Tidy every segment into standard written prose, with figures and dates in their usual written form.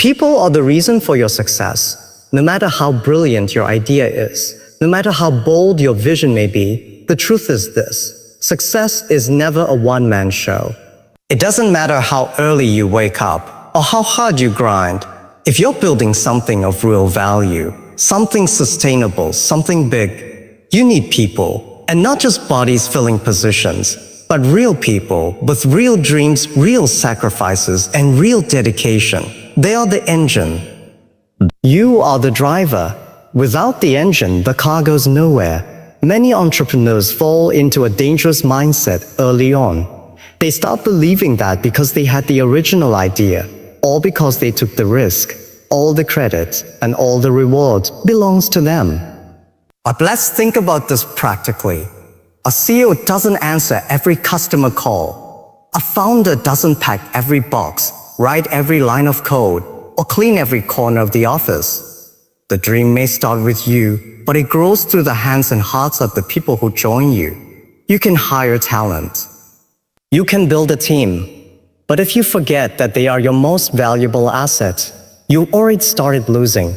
people are the reason for your success, no matter how brilliant your idea is, no matter how bold your vision may be, the truth is this: success is never a one-man show. It doesn't matter how early you wake up or how hard you grind. If you're building something of real value, something sustainable, something big, you need people, and not just bodies filling positions, but real people with real dreams, real sacrifices, and real dedication. They are the engine. You are the driver. Without the engine, the car goes nowhere. Many entrepreneurs fall into a dangerous mindset early on. They start believing that because they had the original idea, or because they took the risk, all the credit and all the reward belongs to them. But let's think about this practically. A CEO doesn't answer every customer call. A founder doesn't pack every box, write every line of code, or clean every corner of the office. The dream may start with you, but it grows through the hands and hearts of the people who join you. You can hire talent. You can build a team. But if you forget that they are your most valuable asset, you already started losing.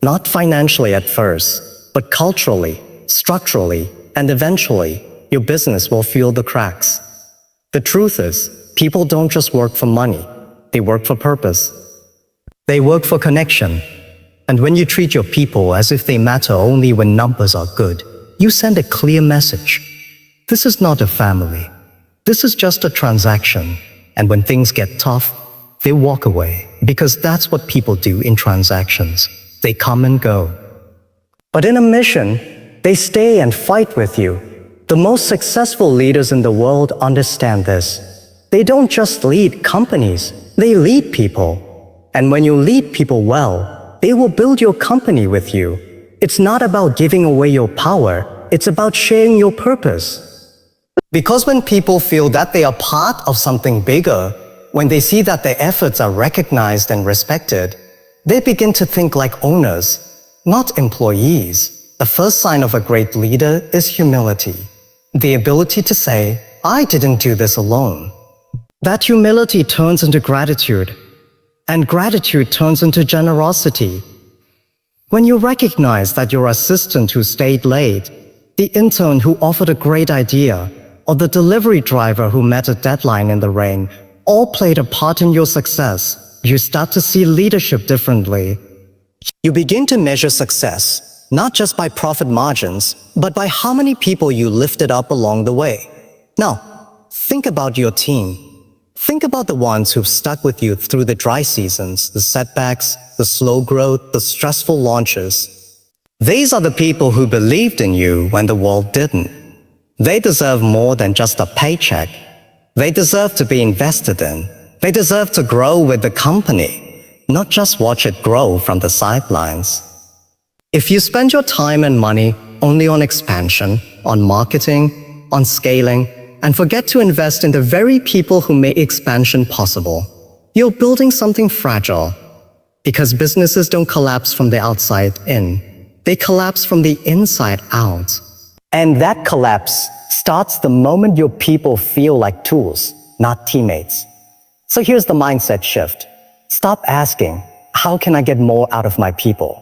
Not financially at first, but culturally, structurally, and eventually, your business will feel the cracks. The truth is, people don't just work for money. They work for purpose. They work for connection. And when you treat your people as if they matter only when numbers are good, you send a clear message. This is not a family. This is just a transaction. And when things get tough, they walk away, because that's what people do in transactions. They come and go. But in a mission, they stay and fight with you. The most successful leaders in the world understand this. They don't just lead companies, they lead people. And when you lead people well, they will build your company with you. It's not about giving away your power, it's about sharing your purpose. Because when people feel that they are part of something bigger, when they see that their efforts are recognized and respected, they begin to think like owners, not employees. The first sign of a great leader is humility. The ability to say, I didn't do this alone. That humility turns into gratitude, and gratitude turns into generosity. When you recognize that your assistant who stayed late, the intern who offered a great idea, or the delivery driver who met a deadline in the rain, all played a part in your success, you start to see leadership differently. You begin to measure success, not just by profit margins, but by how many people you lifted up along the way. Now, think about your team. Think about the ones who've stuck with you through the dry seasons, the setbacks, the slow growth, the stressful launches. These are the people who believed in you when the world didn't. They deserve more than just a paycheck. They deserve to be invested in. They deserve to grow with the company, not just watch it grow from the sidelines. If you spend your time and money only on expansion, on marketing, on scaling, and forget to invest in the very people who make expansion possible, you're building something fragile. Because businesses don't collapse from the outside in. They collapse from the inside out. And that collapse starts the moment your people feel like tools, not teammates. So here's the mindset shift. Stop asking, how can I get more out of my people?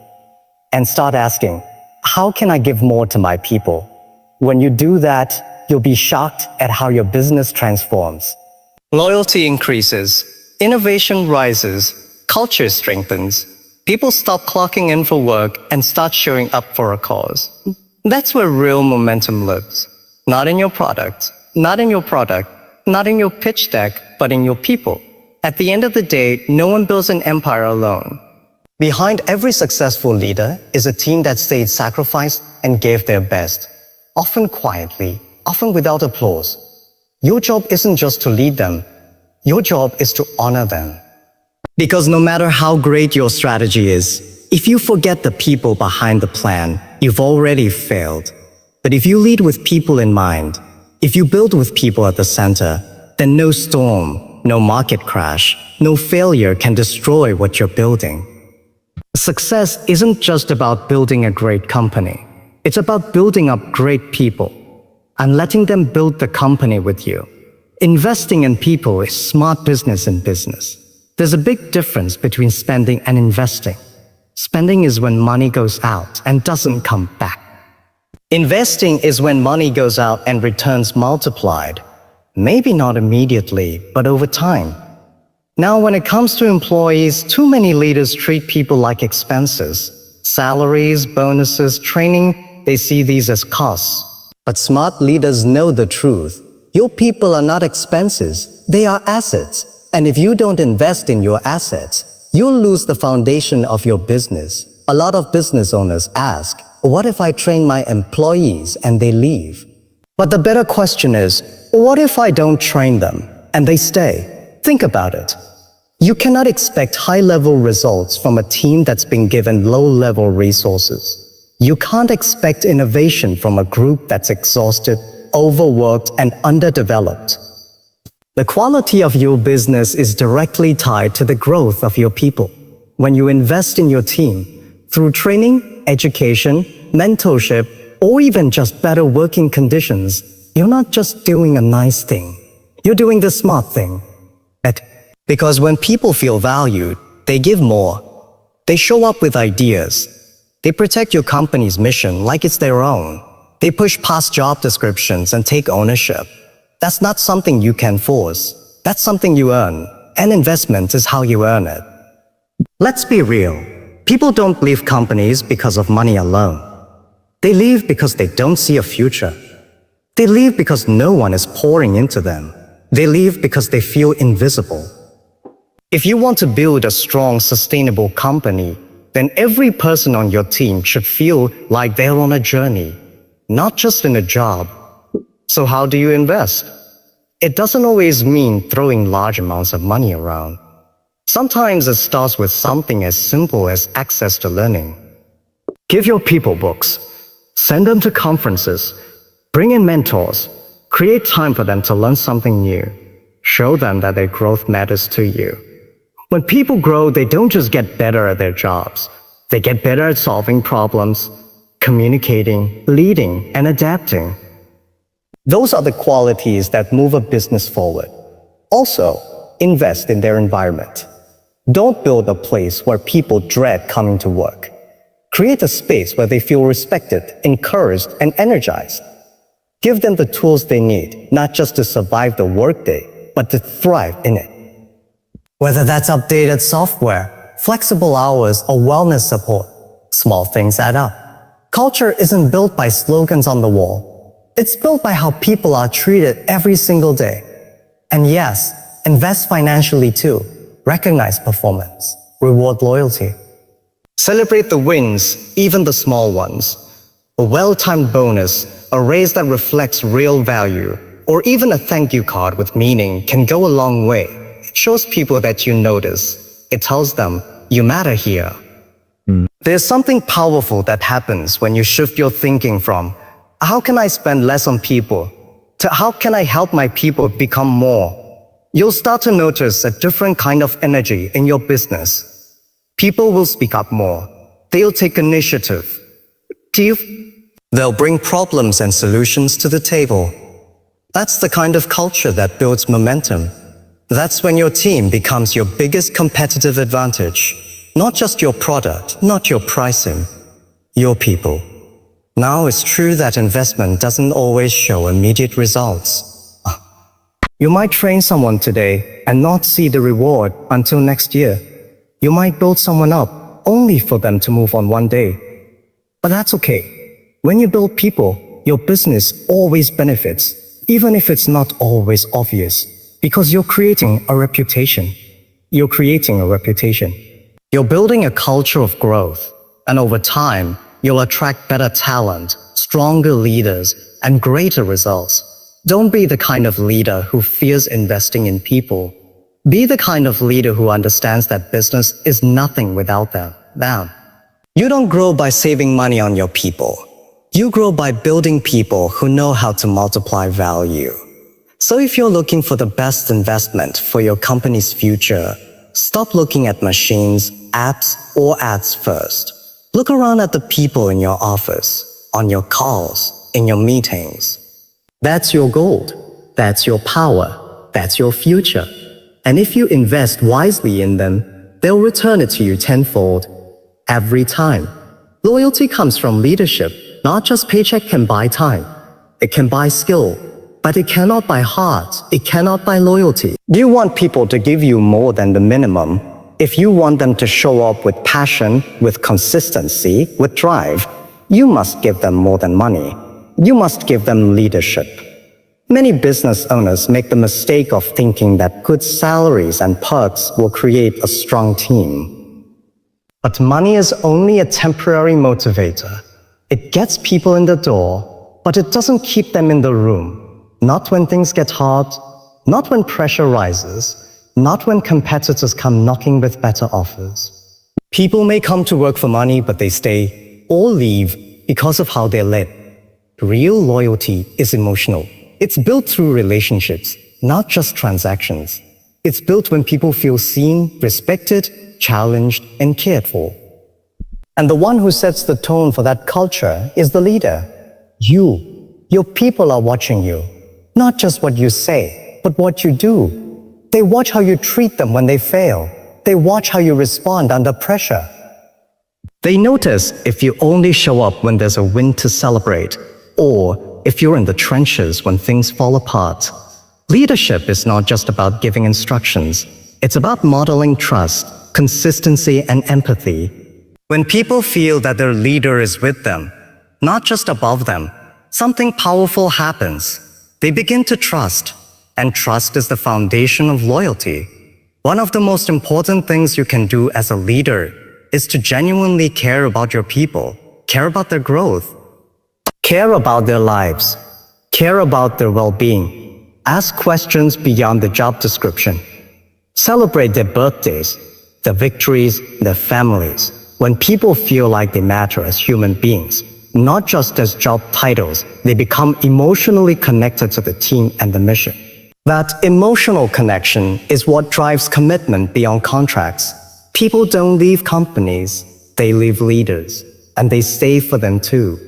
And start asking, how can I give more to my people? When you do that, you'll be shocked at how your business transforms. Loyalty increases, innovation rises, culture strengthens. People stop clocking in for work and start showing up for a cause. That's where real momentum lives. Not in your product, not in your pitch deck, but in your people. At the end of the day, no one builds an empire alone. Behind every successful leader is a team that stayed sacrificed and gave their best, often quietly, often without applause. Your job isn't just to lead them. Your job is to honor them. Because no matter how great your strategy is, if you forget the people behind the plan, you've already failed. But if you lead with people in mind, if you build with people at the center, then no storm, no market crash, no failure can destroy what you're building. Success isn't just about building a great company. It's about building up great people and letting them build the company with you. Investing in people is smart business in business. There's a big difference between spending and investing. Spending is when money goes out and doesn't come back. Investing is when money goes out and returns multiplied. Maybe not immediately, but over time. Now, when it comes to employees, too many leaders treat people like expenses. Salaries, bonuses, training, they see these as costs. But smart leaders know the truth. Your people are not expenses, they are assets. And if you don't invest in your assets, you'll lose the foundation of your business. A lot of business owners ask, what if I train my employees and they leave? But the better question is, what if I don't train them and they stay? Think about it. You cannot expect high-level results from a team that's been given low-level resources. You can't expect innovation from a group that's exhausted, overworked, and underdeveloped. The quality of your business is directly tied to the growth of your people. When you invest in your team, through training, education, mentorship, or even just better working conditions, you're not just doing a nice thing. You're doing the smart thing. Because when people feel valued, they give more. They show up with ideas. They protect your company's mission like it's their own. They push past job descriptions and take ownership. That's not something you can force. That's something you earn. And investment is how you earn it. Let's be real. People don't leave companies because of money alone. They leave because they don't see a future. They leave because no one is pouring into them. They leave because they feel invisible. If you want to build a strong, sustainable company, then every person on your team should feel like they're on a journey, not just in a job. So how do you invest? It doesn't always mean throwing large amounts of money around. Sometimes it starts with something as simple as access to learning. Give your people books. Send them to conferences. Bring in mentors. Create time for them to learn something new. Show them that their growth matters to you. When people grow, they don't just get better at their jobs. They get better at solving problems, communicating, leading, and adapting. Those are the qualities that move a business forward. Also, invest in their environment. Don't build a place where people dread coming to work. Create a space where they feel respected, encouraged, and energized. Give them the tools they need, not just to survive the workday, but to thrive in it. Whether that's updated software, flexible hours, or wellness support, small things add up. Culture isn't built by slogans on the wall. It's built by how people are treated every single day. And yes, invest financially too. Recognize performance. Reward loyalty. Celebrate the wins, even the small ones. A well-timed bonus, a raise that reflects real value, or even a thank you card with meaning can go a long way. It shows people that you notice. It tells them, you matter here. There's something powerful that happens when you shift your thinking from, how can I spend less on people, to how can I help my people become more? You'll start to notice a different kind of energy in your business. People will speak up more. They'll take initiative. They'll bring problems and solutions to the table. That's the kind of culture that builds momentum. That's when your team becomes your biggest competitive advantage. Not just your product, not your pricing, your people. Now, it's true that investment doesn't always show immediate results. You might train someone today and not see the reward until next year. You might build someone up only for them to move on one day. But that's okay. When you build people, your business always benefits, even if it's not always obvious. Because you're creating a reputation. You're creating a reputation. You're building a culture of growth. And over time, you'll attract better talent, stronger leaders, and greater results. Don't be the kind of leader who fears investing in people. Be the kind of leader who understands that business is nothing without them. You don't grow by saving money on your people. You grow by building people who know how to multiply value. So if you're looking for the best investment for your company's future, stop looking at machines, apps, or ads first. Look around at the people in your office, on your calls, in your meetings. That's your gold. That's your power. That's your future. And if you invest wisely in them, they'll return it to you tenfold. Every time. Loyalty comes from leadership. Not just paycheck can buy time. It can buy skill. But it cannot buy heart. It cannot buy loyalty. You want people to give you more than the minimum. If you want them to show up with passion, with consistency, with drive, you must give them more than money. You must give them leadership. Many business owners make the mistake of thinking that good salaries and perks will create a strong team. But money is only a temporary motivator. It gets people in the door, but it doesn't keep them in the room. Not when things get hard, not when pressure rises, not when competitors come knocking with better offers. People may come to work for money, but they stay or leave because of how they're led. Real loyalty is emotional. It's built through relationships, not just transactions. It's built when people feel seen, respected, challenged, and cared for. And the one who sets the tone for that culture is the leader. Your people are watching you. Not just what you say, but what you do. They watch how you treat them when they fail. They watch how you respond under pressure. They notice if you only show up when there's a win to celebrate, or if you're in the trenches when things fall apart. Leadership is not just about giving instructions. It's about modeling trust, consistency, and empathy. When people feel that their leader is with them, not just above them, something powerful happens. They begin to trust, and trust is the foundation of loyalty. One of the most important things you can do as a leader is to genuinely care about your people, care about their growth, care about their lives, care about their well-being. Ask questions beyond the job description. Celebrate their birthdays, their victories, their families. When people feel like they matter as human beings, not just as job titles, they become emotionally connected to the team and the mission. That emotional connection is what drives commitment beyond contracts. People don't leave companies, they leave leaders, and they stay for them too.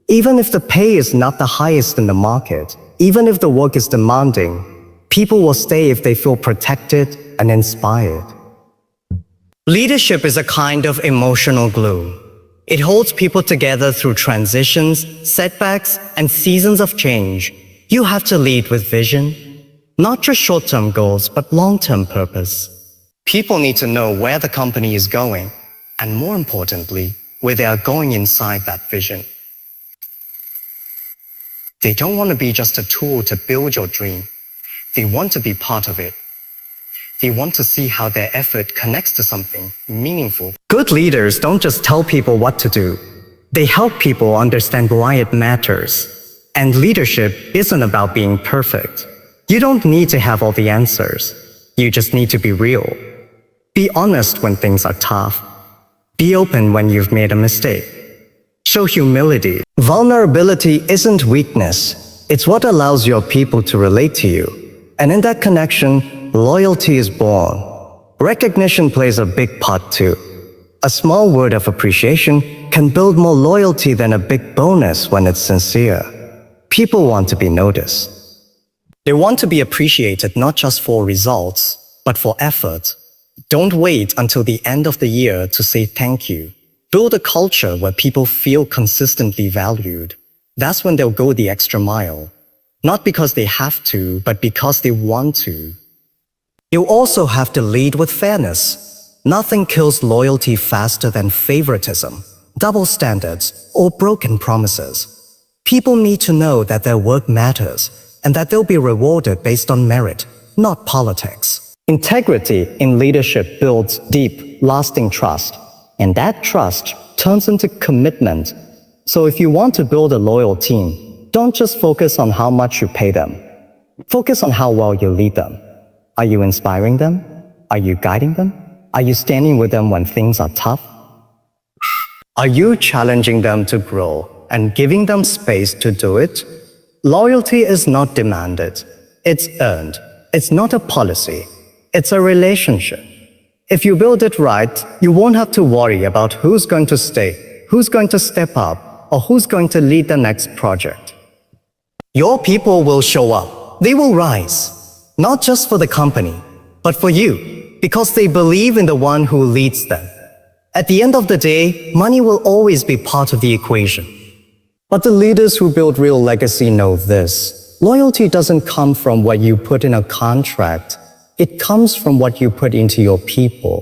Even if the pay is not the highest in the market, even if the work is demanding, people will stay if they feel protected and inspired. Leadership is a kind of emotional glue. It holds people together through transitions, setbacks, and seasons of change. You have to lead with vision, not just short-term goals, but long-term purpose. People need to know where the company is going, and more importantly, where they are going inside that vision. They don't want to be just a tool to build your dream. They want to be part of it. They want to see how their effort connects to something meaningful. Good leaders don't just tell people what to do. They help people understand why it matters. And leadership isn't about being perfect. You don't need to have all the answers. You just need to be real. Be honest when things are tough. Be open when you've made a mistake. Show humility. Vulnerability isn't weakness. It's what allows your people to relate to you. And in that connection, loyalty is born. Recognition plays a big part too. A small word of appreciation can build more loyalty than a big bonus when it's sincere. People want to be noticed. They want to be appreciated not just for results, but for effort. Don't wait until the end of the year to say thank you. Build a culture where people feel consistently valued. That's when they'll go the extra mile. Not because they have to, but because they want to. You also have to lead with fairness. Nothing kills loyalty faster than favoritism, double standards, or broken promises. People need to know that their work matters and that they'll be rewarded based on merit, not politics. Integrity in leadership builds deep, lasting trust. And that trust turns into commitment. So if you want to build a loyal team, don't just focus on how much you pay them. Focus on how well you lead them. Are you inspiring them? Are you guiding them? Are you standing with them when things are tough? Are you challenging them to grow and giving them space to do it? Loyalty is not demanded. It's earned. It's not a policy. It's a relationship. If you build it right, you won't have to worry about who's going to stay, who's going to step up, or who's going to lead the next project. Your people will show up. They will rise, not just for the company, but for you, because they believe in the one who leads them. At the end of the day, money will always be part of the equation. But the leaders who build real legacy know this. Loyalty doesn't come from what you put in a contract. It comes from what you put into your people.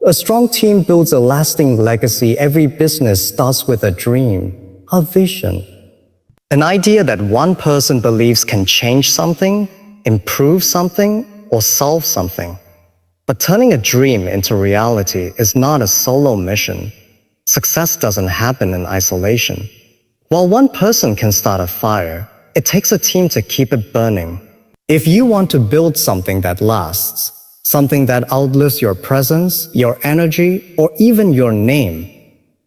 A strong team builds a lasting legacy. Every business starts with a dream, a vision. An idea that one person believes can change something, improve something, or solve something. But turning a dream into reality is not a solo mission. Success doesn't happen in isolation. While one person can start a fire, it takes a team to keep it burning. If you want to build something that lasts, something that outlives your presence, your energy, or even your name,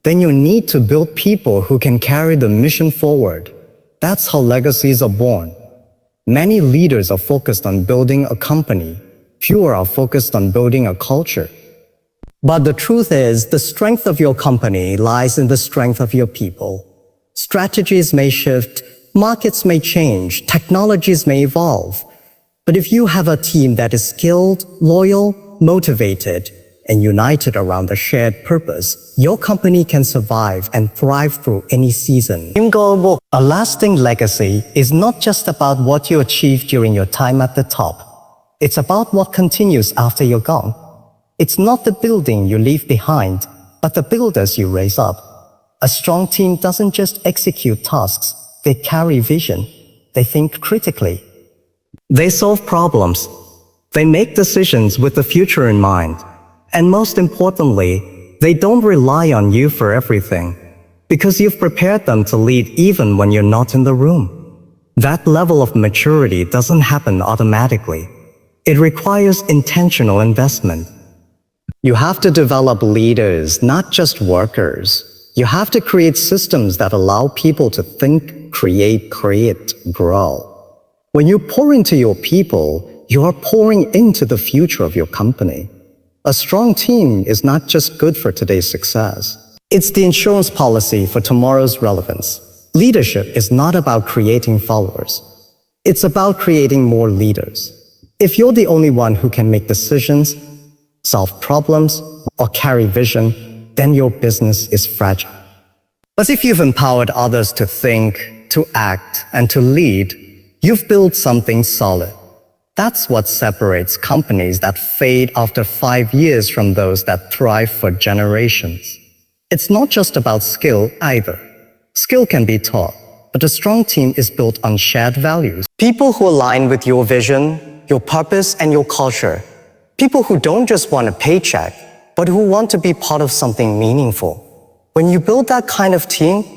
then you need to build people who can carry the mission forward. That's how legacies are born. Many leaders are focused on building a company. Fewer are focused on building a culture. But the truth is, the strength of your company lies in the strength of your people. Strategies may shift, markets may change, technologies may evolve. But if you have a team that is skilled, loyal, motivated, and united around a shared purpose, your company can survive and thrive through any season. A lasting legacy is not just about what you achieved during your time at the top. It's about what continues after you're gone. It's not the building you leave behind, but the builders you raise up. A strong team doesn't just execute tasks, they carry vision. They think critically. They solve problems. They make decisions with the future in mind. And most importantly, they don't rely on you for everything, because you've prepared them to lead even when you're not in the room. That level of maturity doesn't happen automatically. It requires intentional investment. You have to develop leaders, not just workers. You have to create systems that allow people to think, create, grow. When you pour into your people, you are pouring into the future of your company. A strong team is not just good for today's success. It's the insurance policy for tomorrow's relevance. Leadership is not about creating followers. It's about creating more leaders. If you're the only one who can make decisions, solve problems, or carry vision, then your business is fragile. But if you've empowered others to think, to act, and to lead, you've built something solid. That's what separates companies that fade after 5 years from those that thrive for generations. It's not just about skill either. Skill can be taught, but a strong team is built on shared values. People who align with your vision, your purpose, and your culture. People who don't just want a paycheck, but who want to be part of something meaningful. When you build that kind of team,